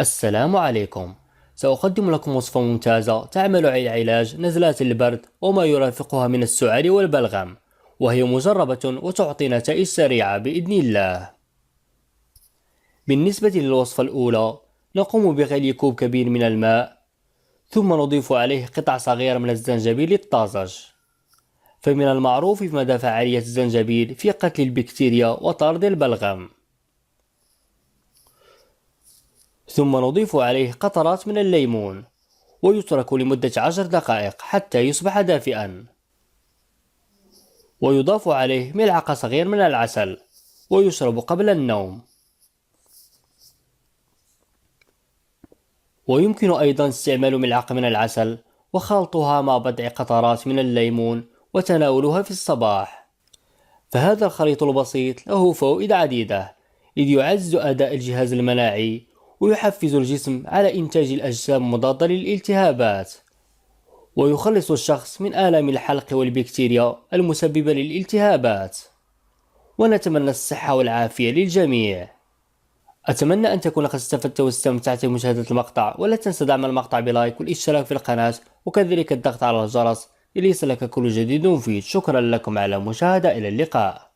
السلام عليكم. سأقدم لكم وصفة ممتازة تعمل على علاج نزلات البرد وما يرافقها من السعال والبلغم، وهي مجربة وتعطي نتائج سريعة بإذن الله. بالنسبة للوصفة الأولى، نقوم بغلي كوب كبير من الماء، ثم نضيف عليه قطع صغيرة من الزنجبيل الطازج. فمن المعروف مدى فعالية الزنجبيل في قتل البكتيريا وطرد البلغم. ثم نضيف عليه قطرات من الليمون، ويترك لمدة 10 دقائق حتى يصبح دافئا. ويضاف عليه ملعقة صغيرة من العسل، ويشرب قبل النوم. ويمكن أيضا استعمال ملعقة من العسل وخلطها مع بضع قطرات من الليمون وتناولها في الصباح. فهذا الخليط البسيط له فوائد عديدة، إذ يعزز أداء الجهاز المناعي ويحفز الجسم على إنتاج الأجسام المضادة للالتهابات، ويخلص الشخص من آلام الحلق والبكتيريا المسببة للالتهابات. ونتمنى الصحة والعافية للجميع. أتمنى أن تكون قد استفدت واستمتعت بمشاهدة المقطع، ولا تنسى دعم المقطع بلايك والاشتراك في القناة، وكذلك الضغط على الجرس ليصلك كل جديد مفيد. شكرا لكم على المشاهدة، إلى اللقاء.